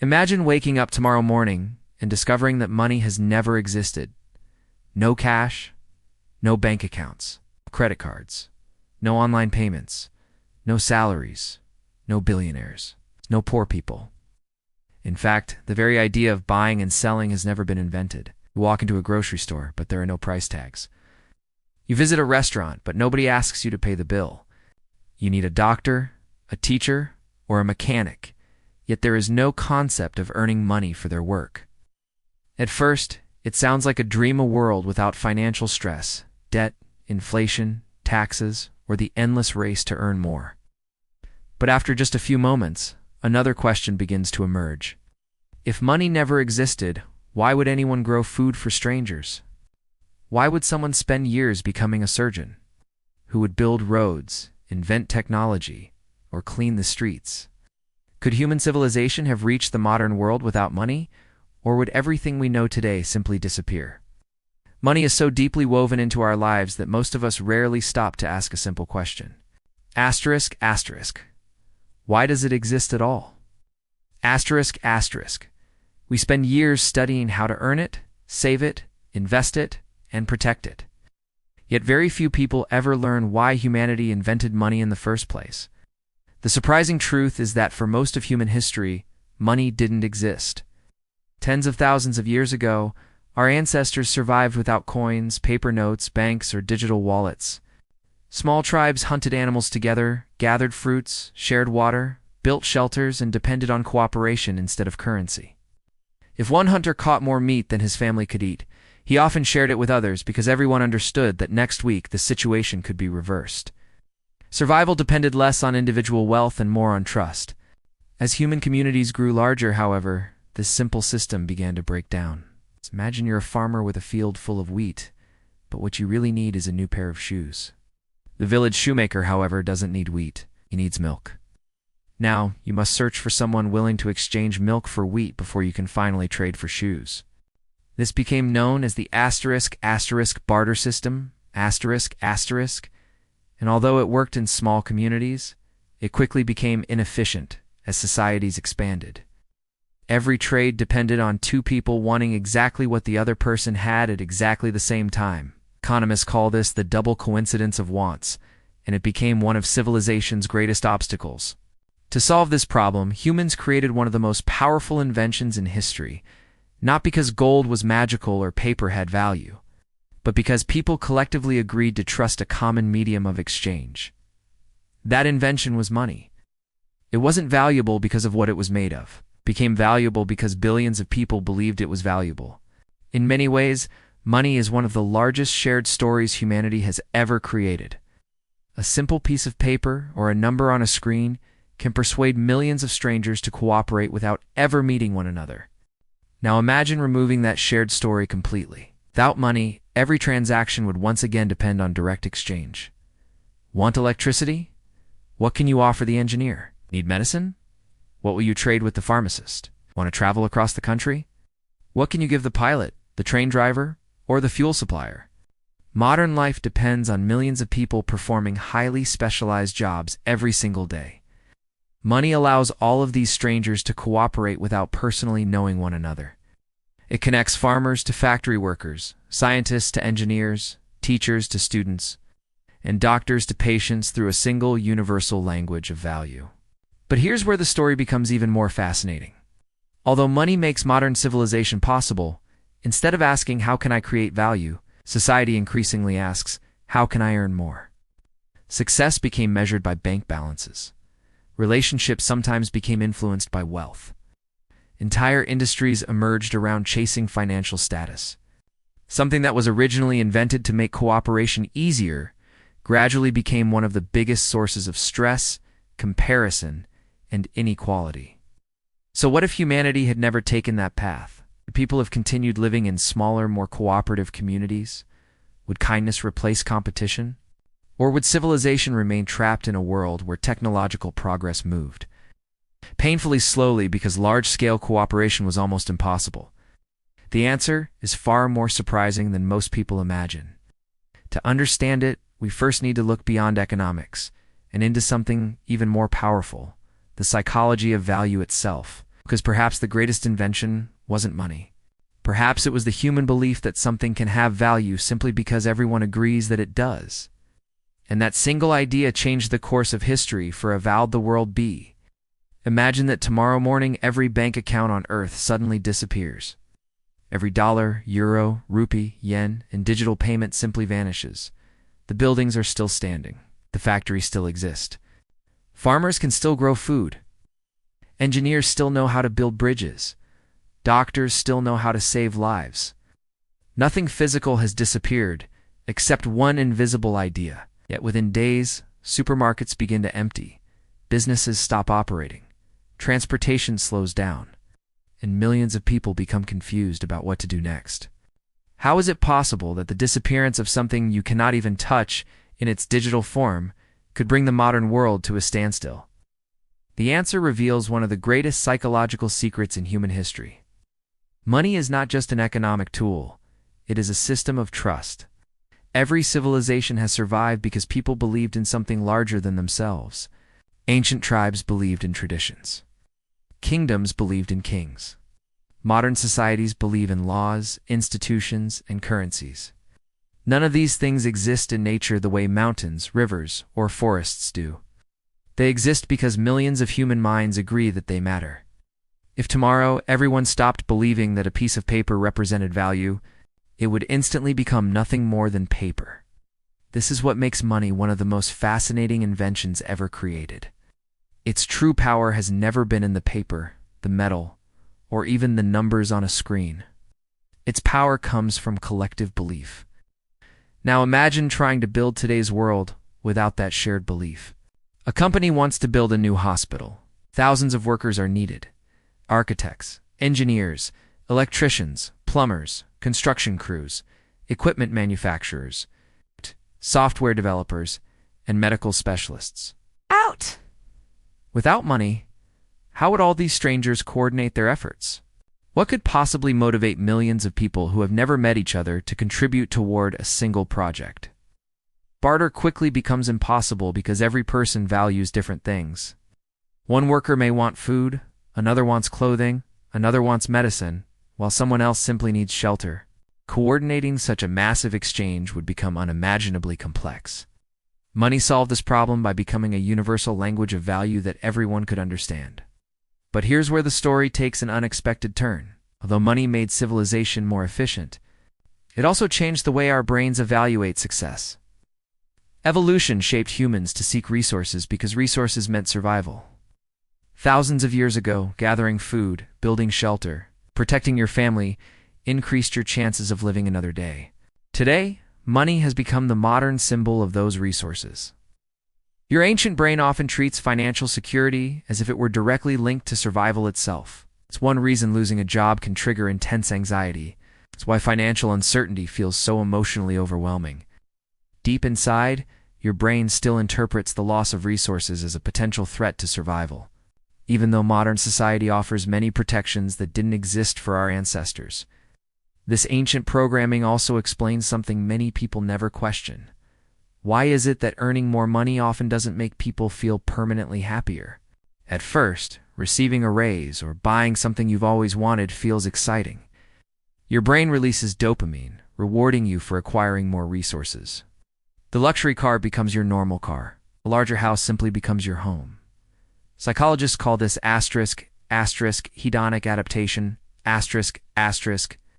Imagine waking up tomorrow morning and discovering that money has never existed. No cash, no bank accounts, credit cards, no online payments, no salaries, no billionaires, no poor people. In fact, the very idea of buying and selling has never been invented. You walk into a grocery store, but there are no price tags. You visit a restaurant, but nobody asks you to pay the bill. You need a doctor, a teacher, or a mechanic, yet there is no concept of earning money for their work. At first, it sounds like a dream, a world without financial stress, debt, inflation, taxes, or the endless race to earn more. But after just a few moments, another question begins to emerge. If money never existed, why would anyone grow food for strangers? Why would someone spend years becoming a surgeon? Who would build roads, invent technology, or clean the streets? Could human civilization have reached the modern world without money, or would everything we know today simply disappear? Money is so deeply woven into our lives that most of us rarely stop to ask a simple question. Asterisk, asterisk. Why does it exist at all? Asterisk, asterisk. We spend years studying how to earn it, save it, invest it, and protect it. Yet very few people ever learn why humanity invented money in the first place. The surprising truth is that for most of human history, money didn't exist. Tens of thousands of years ago, our ancestors survived without coins, paper notes, banks, or digital wallets. Small tribes hunted animals together, gathered fruits, shared water, built shelters, and depended on cooperation instead of currency. If one hunter caught more meat than his family could eat, he often shared it with others because everyone understood that next week the situation could be reversed. Survival depended less on individual wealth and more on trust. As human communities grew larger, however, this simple system began to break down. Imagine you're a farmer with a field full of wheat, but what you really need is a new pair of shoes. The village shoemaker, however, doesn't need wheat. He needs milk. Now, you must search for someone willing to exchange milk for wheat before you can finally trade for shoes. This became known as the asterisk barter system, asterisk, and although it worked in small communities, it quickly became inefficient as societies expanded. Every trade depended on two people wanting exactly what the other person had at exactly the same time. Economists call this the double coincidence of wants, and it became one of civilization's greatest obstacles. To solve this problem, humans created one of the most powerful inventions in history, not because gold was magical or paper had value, but because people collectively agreed to trust a common medium of exchange. That invention was money. It wasn't valuable because of what it was made of. It became valuable because billions of people believed it was valuable. In many ways, money is one of the largest shared stories humanity has ever created. A simple piece of paper or a number on a screen can persuade millions of strangers to cooperate without ever meeting one another. Now imagine removing that shared story completely. Without money, every transaction would once again depend on direct exchange. Want electricity? What can you offer the engineer? Need medicine? What will you trade with the pharmacist? Want to travel across the country? What can you give the pilot, the train driver, or the fuel supplier? Modern life depends on millions of people performing highly specialized jobs every single day. Money allows all of these strangers to cooperate without personally knowing one another. It connects farmers to factory workers, scientists to engineers, teachers to students, and doctors to patients through a single universal language of value. But here's where the story becomes even more fascinating. Although money makes modern civilization possible, instead of asking, how can I create value, society increasingly asks, how can I earn more? Success became measured by bank balances. Relationships sometimes became influenced by wealth. Entire industries emerged around chasing financial status. Something that was originally invented to make cooperation easier gradually became one of the biggest sources of stress, comparison, and inequality. So what if humanity had never taken that path? Would people have continued living in smaller, more cooperative communities? Would kindness replace competition? Or would civilization remain trapped in a world where technological progress moved painfully slowly because large-scale cooperation was almost impossible? The answer is far more surprising than most people imagine. To understand it, we first need to look beyond economics and into something even more powerful, the psychology of value itself. Because perhaps the greatest invention wasn't money. Perhaps it was the human belief that something can have value simply because everyone agrees that it does. And that single idea changed the course of history, for avowed the world be. Imagine that tomorrow morning every bank account on Earth suddenly disappears. Every dollar, euro, rupee, yen, and digital payment simply vanishes. The buildings are still standing. The factories still exist. Farmers can still grow food. Engineers still know how to build bridges. Doctors still know how to save lives. Nothing physical has disappeared, except one invisible idea. Yet within days, supermarkets begin to empty. Businesses stop operating. Transportation slows down. And millions of people become confused about what to do next. How is it possible that the disappearance of something you cannot even touch in its digital form could bring the modern world to a standstill? The answer reveals one of the greatest psychological secrets in human history. Money is not just an economic tool, it is a system of trust. Every civilization has survived because people believed in something larger than themselves. Ancient tribes believed in traditions. Kingdoms believed in kings. Modern societies believe in laws, institutions, and currencies. None of these things exist in nature the way mountains, rivers, or forests do. They exist because millions of human minds agree that they matter. If tomorrow everyone stopped believing that a piece of paper represented value, it would instantly become nothing more than paper. This is what makes money one of the most fascinating inventions ever created. Its true power has never been in the paper, the metal, or even the numbers on a screen. Its power comes from collective belief. Now imagine trying to build today's world without that shared belief. A company wants to build a new hospital. Thousands of workers are needed. Architects, engineers, electricians, plumbers, construction crews, equipment manufacturers, software developers, and medical specialists. Out! Without money, how would all these strangers coordinate their efforts? What could possibly motivate millions of people who have never met each other to contribute toward a single project? Barter quickly becomes impossible because every person values different things. One worker may want food, another wants clothing, another wants medicine, while someone else simply needs shelter. Coordinating such a massive exchange would become unimaginably complex. Money solved this problem by becoming a universal language of value that everyone could understand. But here's where the story takes an unexpected turn. Although money made civilization more efficient, it also changed the way our brains evaluate success. Evolution shaped humans to seek resources because resources meant survival. Thousands of years ago, gathering food, building shelter, protecting your family increased your chances of living another day. Today, money has become the modern symbol of those resources. Your ancient brain often treats financial security as if it were directly linked to survival itself. It's one reason losing a job can trigger intense anxiety. It's why financial uncertainty feels so emotionally overwhelming. Deep inside, your brain still interprets the loss of resources as a potential threat to survival, even though modern society offers many protections that didn't exist for our ancestors. This ancient programming also explains something many people never question. Why is it that earning more money often doesn't make people feel permanently happier? At first, receiving a raise or buying something you've always wanted feels exciting. Your brain releases dopamine, rewarding you for acquiring more resources. The luxury car becomes your normal car. A larger house simply becomes your home. Psychologists call this hedonic adaptation,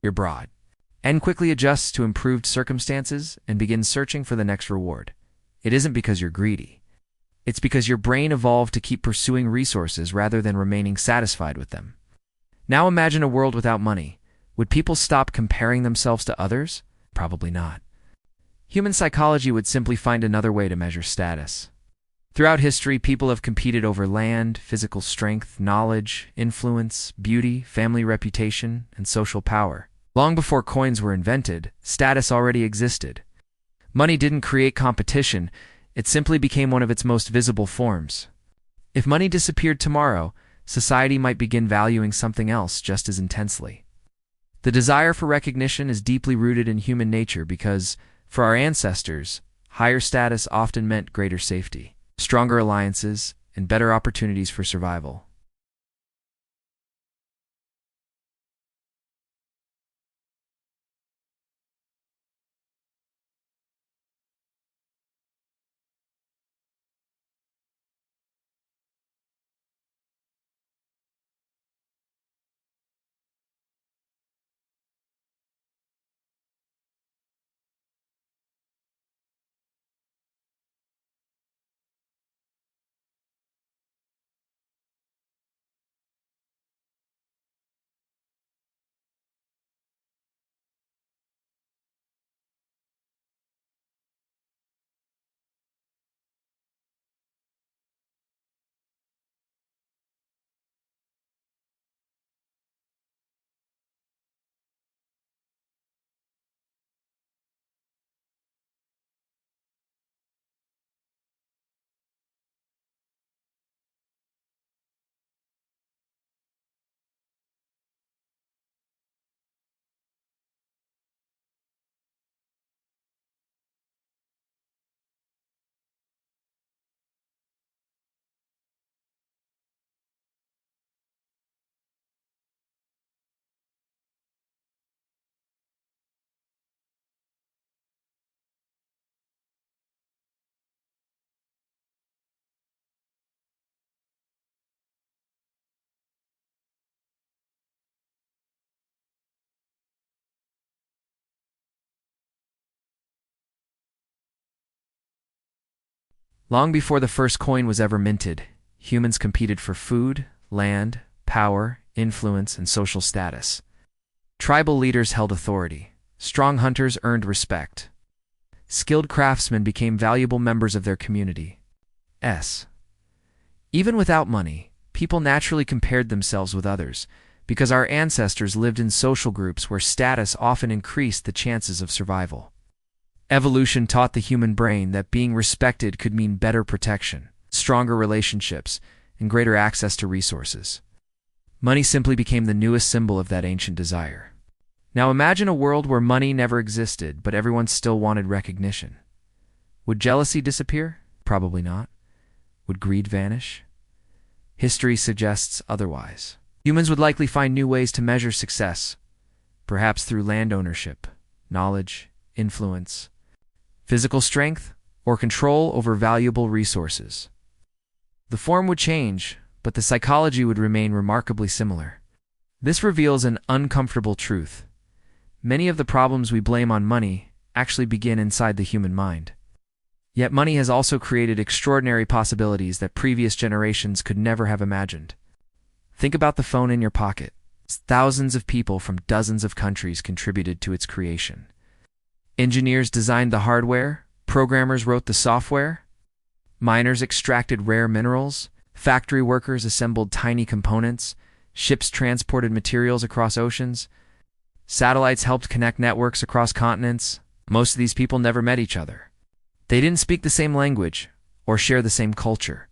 you're broad. N quickly adjusts to improved circumstances and begins searching for the next reward. It isn't because you're greedy. It's because your brain evolved to keep pursuing resources rather than remaining satisfied with them. Now imagine a world without money. Would people stop comparing themselves to others? Probably not. Human psychology would simply find another way to measure status. Throughout history, people have competed over land, physical strength, knowledge, influence, beauty, family reputation, and social power. Long before coins were invented, status already existed. Money didn't create competition, it simply became one of its most visible forms. If money disappeared tomorrow, society might begin valuing something else just as intensely. The desire for recognition is deeply rooted in human nature because, for our ancestors, higher status often meant greater safety, stronger alliances, and better opportunities for survival. Long before the first coin was ever minted, humans competed for food, land, power, influence, and social status. Tribal leaders held authority. Strong hunters earned respect. Skilled craftsmen became valuable members of their community. Even without money, people naturally compared themselves with others, because our ancestors lived in social groups where status often increased the chances of survival. Evolution taught the human brain that being respected could mean better protection, stronger relationships, and greater access to resources. Money simply became the newest symbol of that ancient desire. Now imagine a world where money never existed, but everyone still wanted recognition. Would jealousy disappear? Probably not. Would greed vanish? History suggests otherwise. Humans would likely find new ways to measure success, perhaps through land ownership, knowledge, influence, physical strength, or control over valuable resources. The form would change, but the psychology would remain remarkably similar. This reveals an uncomfortable truth. Many of the problems we blame on money actually begin inside the human mind. Yet money has also created extraordinary possibilities that previous generations could never have imagined. Think about the phone in your pocket. Thousands of people from dozens of countries contributed to its creation. Engineers designed the hardware, programmers wrote the software, miners extracted rare minerals, factory workers assembled tiny components, ships transported materials across oceans, satellites helped connect networks across continents. Most of these people never met each other. They didn't speak the same language or share the same culture.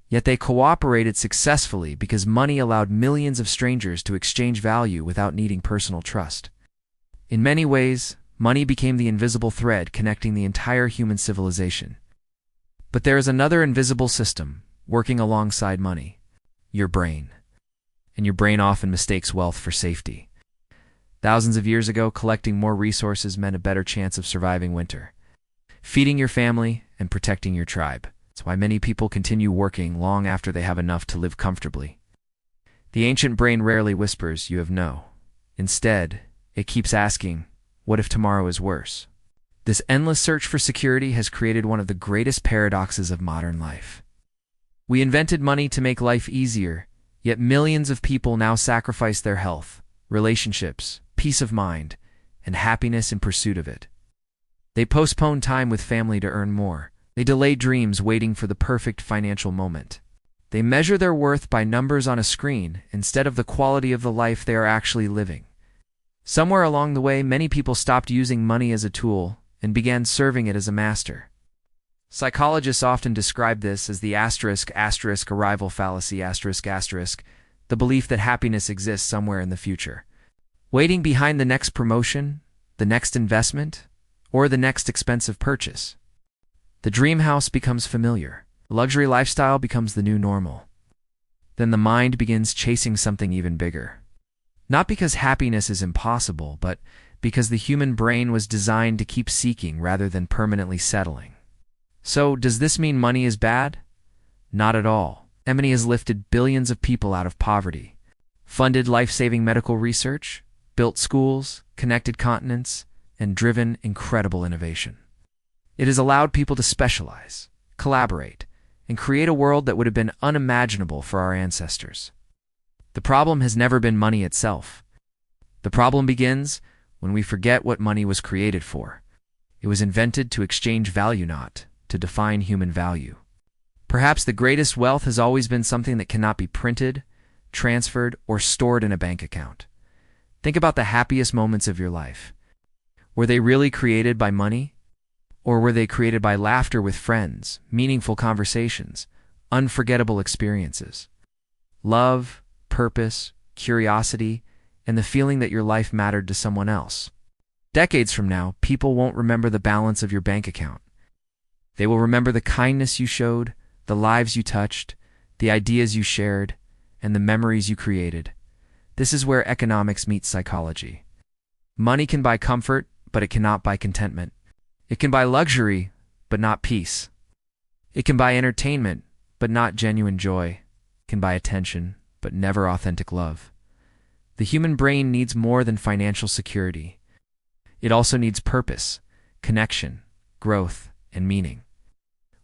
Yet they cooperated successfully because money allowed millions of strangers to exchange value without needing personal trust. In many ways, money became the invisible thread connecting the entire human civilization. But there is another invisible system working alongside money: your brain. And your brain often mistakes wealth for safety. Thousands of years ago, collecting more resources meant a better chance of surviving winter, feeding your family, and protecting your tribe. That's why many people continue working long after they have enough to live comfortably. The ancient brain rarely whispers, "You have no." Instead, it keeps asking, "What if tomorrow is worse?" This endless search for security has created one of the greatest paradoxes of modern life. We invented money to make life easier, yet millions of people now sacrifice their health, relationships, peace of mind, and happiness in pursuit of it. They postpone time with family to earn more. They delay dreams waiting for the perfect financial moment. They measure their worth by numbers on a screen instead of the quality of the life they are actually living. Somewhere along the way, many people stopped using money as a tool and began serving it as a master. Psychologists often describe this as the arrival fallacy, the belief that happiness exists somewhere in the future, waiting behind the next promotion, the next investment, or the next expensive purchase. The dream house becomes familiar. Luxury lifestyle becomes the new normal. Then the mind begins chasing something even bigger. Not because happiness is impossible, but because the human brain was designed to keep seeking rather than permanently settling. So, does this mean money is bad? Not at all. Money has lifted billions of people out of poverty, funded life-saving medical research, built schools, connected continents, and driven incredible innovation. It has allowed people to specialize, collaborate, and create a world that would have been unimaginable for our ancestors. The problem has never been money itself. The problem begins when we forget what money was created for. It was invented to exchange value, not to define human value. Perhaps the greatest wealth has always been something that cannot be printed, transferred, or stored in a bank account. Think about the happiest moments of your life. Were they really created by money? Or were they created by laughter with friends, meaningful conversations, unforgettable experiences? Love, purpose, curiosity, and the feeling that your life mattered to someone else. Decades from now, people won't remember the balance of your bank account. They will remember the kindness you showed, the lives you touched, the ideas you shared, and the memories you created. This is where economics meets psychology. Money can buy comfort, but it cannot buy contentment. It can buy luxury, but not peace. It can buy entertainment, but not genuine joy. It can buy attention, but never authentic love. The human brain needs more than financial security. It also needs purpose, connection, growth, and meaning.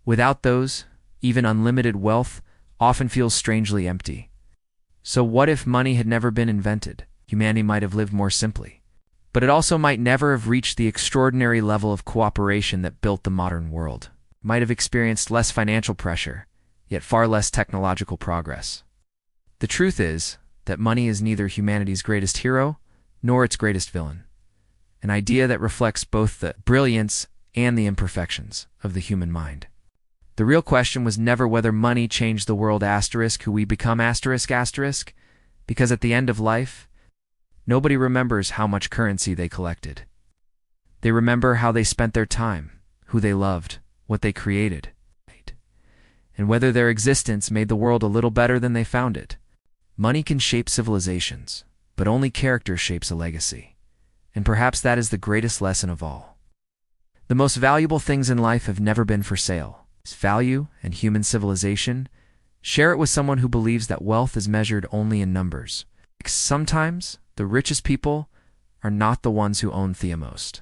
Without those, even unlimited wealth often feels strangely empty. So what if money had never been invented? Humanity might have lived more simply. But it also might never have reached the extraordinary level of cooperation that built the modern world. Might have experienced less financial pressure, yet far less technological progress. The truth is that money is neither humanity's greatest hero nor its greatest villain, an idea that reflects both the brilliance and the imperfections of the human mind. The real question was never whether money changed the world who we become because at the end of life, nobody remembers how much currency they collected. They remember how they spent their time, who they loved, what they created, and whether their existence made the world a little better than they found it. Money can shape civilizations, but only character shapes a legacy. And perhaps that is the greatest lesson of all. The most valuable things in life have never been for sale. Value and human civilization, share it with someone who believes that wealth is measured only in numbers. Sometimes, the richest people are not the ones who own the most.